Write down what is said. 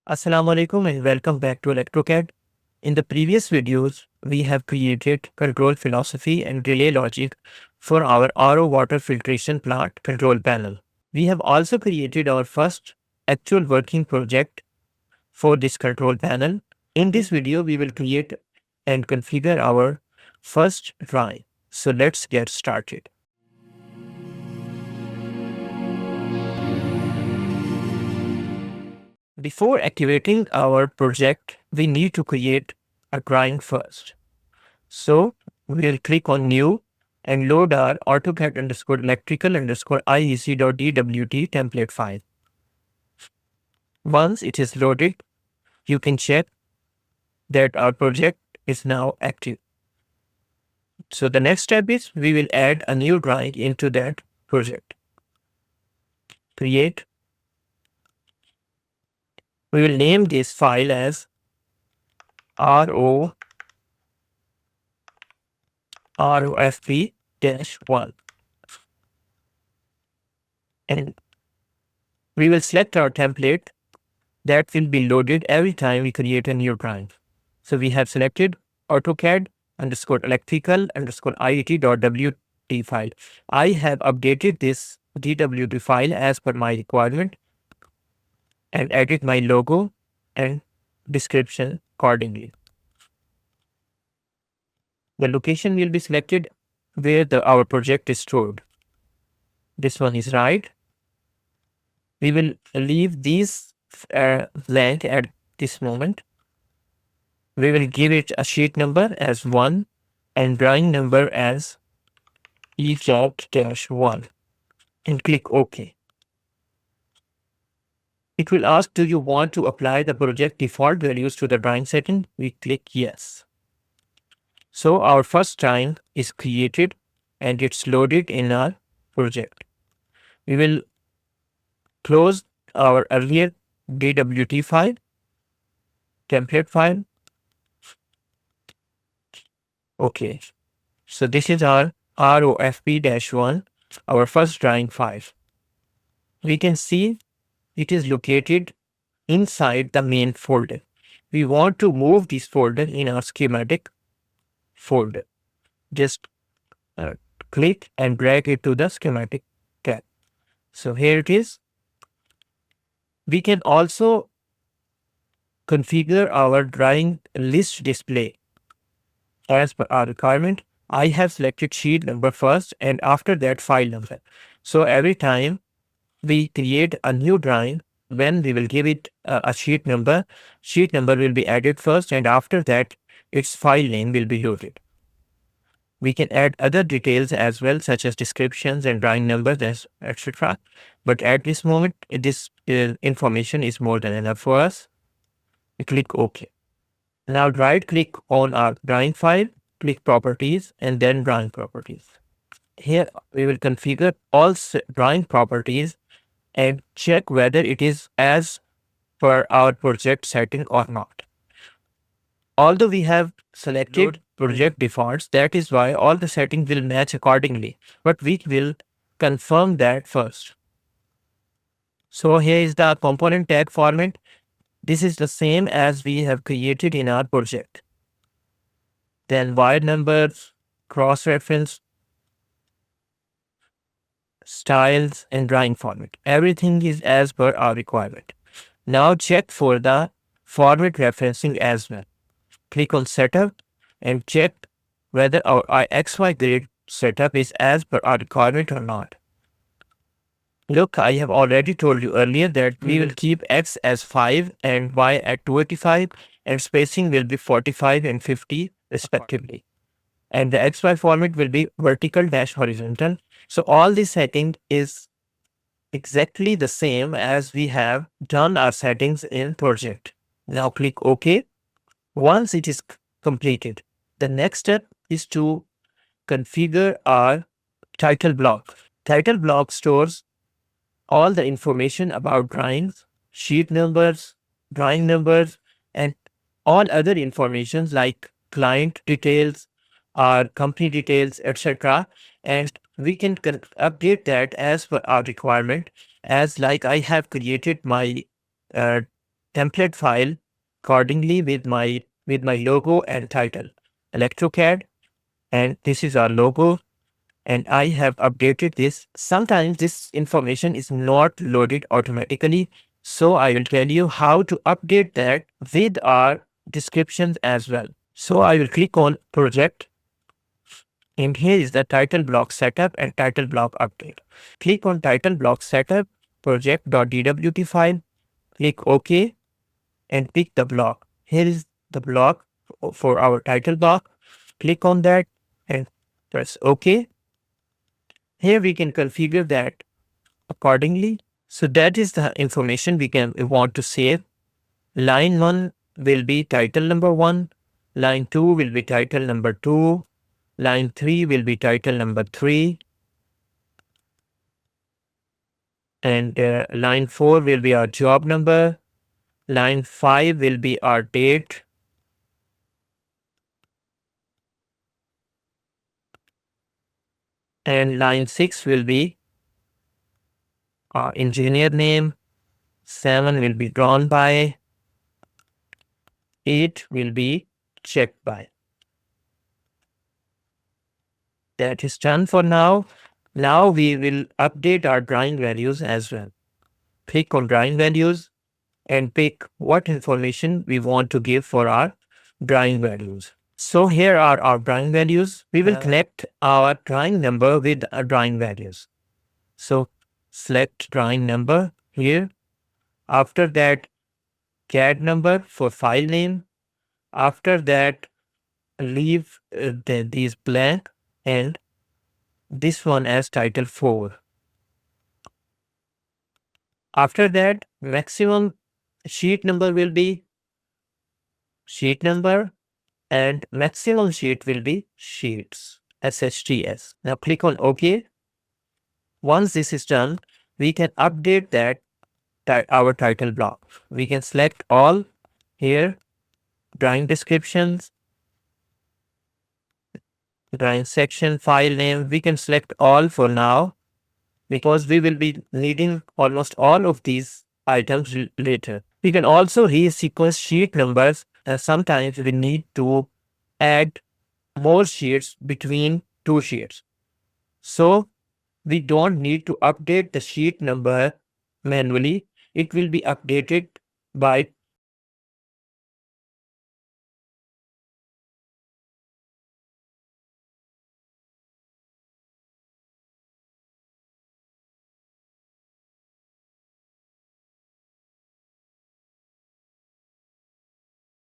Assalamu alaikum and welcome back to ElectroCAD. In the previous videos, we have created control philosophy and relay logic for our RO water filtration plant control panel. We have also created our first actual working project for this control panel. In this video, we will create and configure our first drawing. So let's get started. Before activating our project, we need to create a drawing first. So we'll click on new and load our AutoCAD electrical IEC.dwt template file. Once it is loaded, you can check that our project is now active. So the next step is we will add a new drawing into that project. Create. We will name this file as ROFP-1. And we will select our template that will be loaded every time we create a new drawing. So we have selected AutoCAD electrical IET.wt file. I have updated this DWT file as per my requirement and added my logo and description accordingly. The location will be selected where our project is stored. This one is right. We will leave these blank at this moment. We will give it a sheet number as 1 and drawing number as E-1 and click OK. It will ask, do you want to apply the project default values to the drawing setting? We click yes. So our first drawing is created and it's loaded in our project. We will close our earlier DWT file, template file. Okay. So this is our ROFP-1, our first drawing file. We can see it is located inside the main folder. We want to move this folder in our schematic folder. Just click and drag it to the schematic tab. So here it is. We can also configure our drawing list display as per our requirement. I have selected sheet number first and after that file number. So every time we create a new drawing, when we will give it a sheet number will be added first and after that its file name will be loaded. We can add other details as well, such as descriptions and drawing numbers, etc. But at this moment, this information is more than enough for us. We click OK. Now right click on our drawing file, click properties and then drawing properties. Here we will configure all drawing properties and check whether it is as per our project setting or not. Although we have selected project defaults, that is why all the settings will match accordingly, but we will confirm that first. So here is the component tag format. This is the same as we have created in our project. Then wire numbers, cross-reference, styles, and drawing format. Everything is as per our requirement. Now check for the format referencing as well. Click on setup and check whether our XY grid setup is as per our requirement or not. Look, I have already told you earlier that we will keep X as 5 and Y at 285 and spacing will be 45 and 50 respectively. And the XY format will be vertical dash horizontal. So all this setting is exactly the same as we have done our settings in project. Now click OK. Once it is completed, the next step is to configure our title block. Title block stores all the information about drawings, sheet numbers, drawing numbers, and all other information like client details, our company details, etc. And we can update that as per our requirement, as like I have created my template file accordingly with my logo and title, AutoCAD, and this is our logo. And I have updated this. Sometimes this information is not loaded automatically. So I will tell you how to update that with our descriptions as well. So I will click on project, and here is the title block setup and title block update. Click on title block setup, project.dwt file, click OK and pick the block. Here is the block for our title block. Click on that and press OK. Here we can configure that accordingly. So that is the information we want to save. Line 1 will be title number 1. Line 2 will be title number 2. Line 3 will be title number 3. And line 4 will be our job number. Line 5 will be our date. And line 6 will be our engineer name. 7 will be drawn by. 8 will be checked by. That is done for now. Now we will update our drawing values as well. Click on drawing values and pick what information we want to give for our drawing values. So here are our drawing values. We will connect our drawing number with our drawing values. So select drawing number here. After that, CAD number for file name. After that, leave these blank and this one as title 4. After that, maximum sheet number will be sheet number and maximum sheet will be sheets, SHTS. Now click on OK. Once this is done, we can update that our title block. We can select all here, drawing descriptions, drawing section, file name. We can select all for now because we will be needing almost all of these items later. We can also resequence sheet numbers. Sometimes we need to add more sheets between two sheets. So we don't need to update the sheet number manually. It will be updated by